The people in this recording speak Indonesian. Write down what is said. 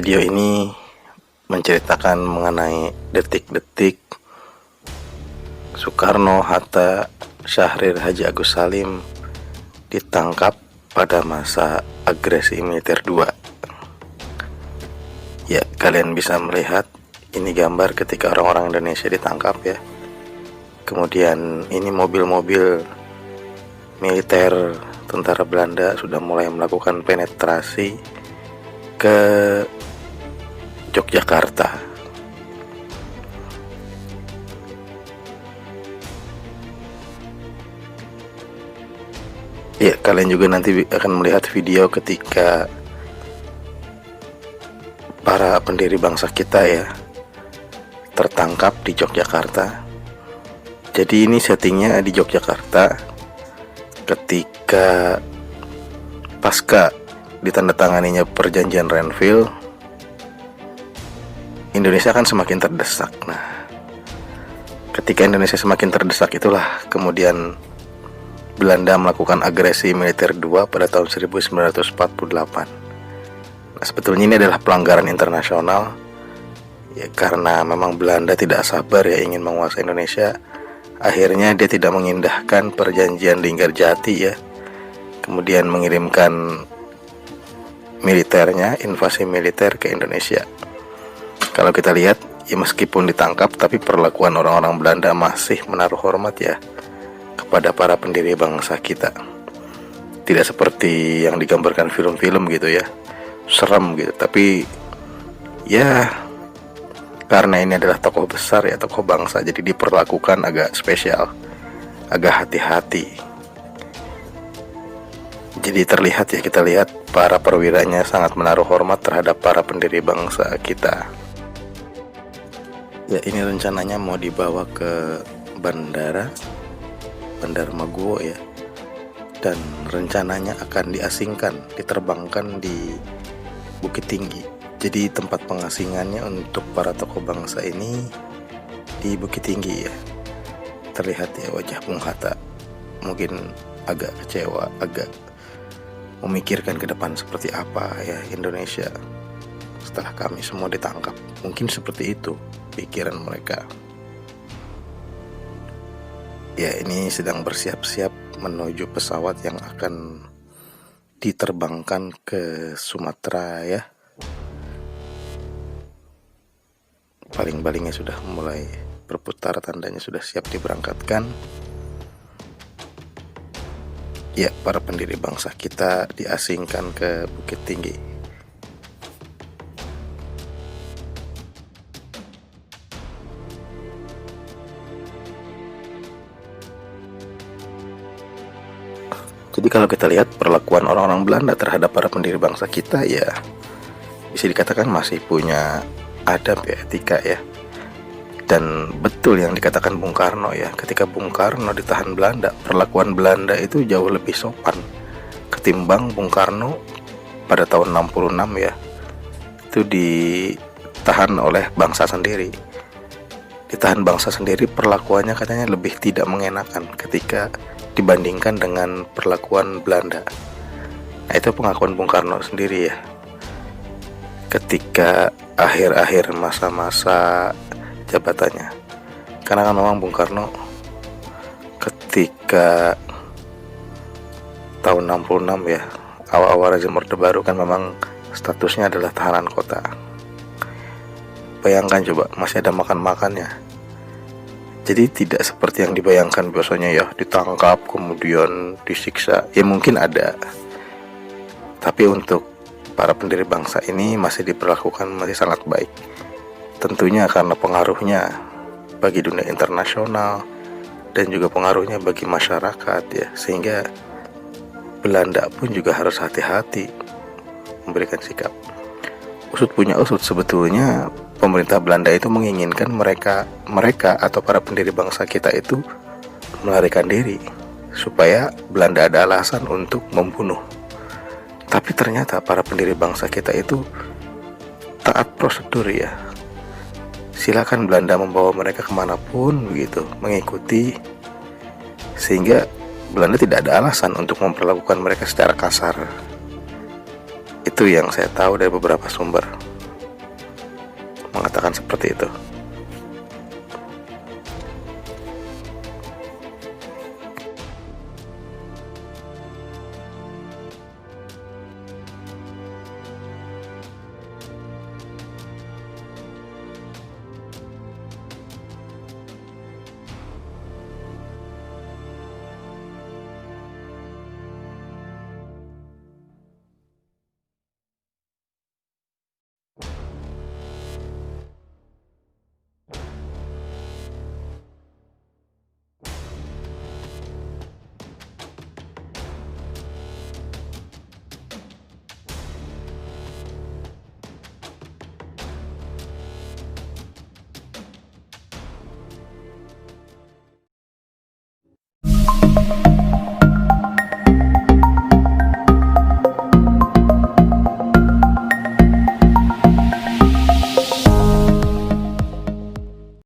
Video ini menceritakan mengenai detik-detik Soekarno, Hatta, Syahrir, Haji Agus Salim ditangkap pada masa agresi militer 2. Ya, kalian bisa melihat ini gambar ketika orang-orang Indonesia ditangkap ya. Kemudian ini mobil-mobil militer tentara Belanda sudah mulai melakukan penetrasi ke Yogyakarta. Ya, kalian juga nanti akan melihat video ketika para pendiri bangsa kita ya tertangkap di Yogyakarta. Jadi ini settingnya di Yogyakarta ketika pasca ditandatanganinya perjanjian Renville, Indonesia akan semakin terdesak. Nah, ketika Indonesia semakin terdesak itulah kemudian Belanda melakukan agresi militer 2 pada tahun 1948. Nah, sebetulnya ini adalah pelanggaran internasional ya, karena memang Belanda tidak sabar ya ingin menguasai Indonesia. Akhirnya dia tidak mengindahkan perjanjian Linggarjati ya, kemudian mengirimkan militernya, invasi militer ke Indonesia. Kalau kita lihat ya, meskipun ditangkap tapi perlakuan orang-orang Belanda masih menaruh hormat ya kepada para pendiri bangsa kita. Tidak seperti yang digambarkan film-film gitu ya, serem gitu. Tapi ya karena ini adalah tokoh besar ya, tokoh bangsa, jadi diperlakukan agak spesial, agak hati-hati. Jadi terlihat ya, kita lihat para perwiranya sangat menaruh hormat terhadap para pendiri bangsa kita. Ya, ini rencananya mau dibawa ke Bandar Maguwo ya, dan rencananya akan diasingkan, diterbangkan di Bukit Tinggi. Jadi tempat pengasingannya untuk para tokoh bangsa ini di Bukit Tinggi ya. Terlihat ya wajah Bung Hatta mungkin agak kecewa, agak memikirkan ke depan seperti apa ya Indonesia setelah kami semua ditangkap. Mungkin seperti itu pikiran mereka. Ya, ini sedang bersiap-siap menuju pesawat yang akan diterbangkan ke Sumatera ya. Baling-balingnya sudah mulai berputar, tandanya sudah siap diberangkatkan. Ya, para pendiri bangsa kita diasingkan ke Bukit Tinggi. Jadi kalau kita lihat perlakuan orang-orang Belanda terhadap para pendiri bangsa kita ya bisa dikatakan masih punya adab ya, etika ya. Dan betul yang dikatakan Bung Karno ya, ketika Bung Karno ditahan Belanda, perlakuan Belanda itu jauh lebih sopan ketimbang Bung Karno pada tahun 66 ya. Itu ditahan oleh bangsa sendiri. Ditahan bangsa sendiri, perlakuannya katanya lebih tidak mengenakan ketika dibandingkan dengan perlakuan Belanda. Nah, itu pengakuan Bung Karno sendiri ya, ketika akhir-akhir masa-masa jabatannya. Karena kan memang Bung Karno ketika tahun 66 ya, awal-awal rezim Orde Baru kan memang statusnya adalah tahanan kota. Bayangkan coba, masih ada makan-makannya. Jadi tidak seperti yang dibayangkan biasanya ya, ditangkap kemudian disiksa. Ya mungkin ada, tapi untuk para pendiri bangsa ini masih diperlakukan masih sangat baik. Tentunya karena pengaruhnya bagi dunia internasional dan juga pengaruhnya bagi masyarakat ya, sehingga Belanda pun juga harus hati-hati memberikan sikap. Usut punya usut, sebetulnya pemerintah Belanda itu menginginkan mereka atau para pendiri bangsa kita itu melarikan diri supaya Belanda ada alasan untuk membunuh. Tapi ternyata para pendiri bangsa kita itu taat prosedur ya. Silakan Belanda membawa mereka kemanapun begitu, mengikuti, sehingga Belanda tidak ada alasan untuk memperlakukan mereka secara kasar. Itu yang saya tahu dari beberapa sumber. mengatakan seperti itu.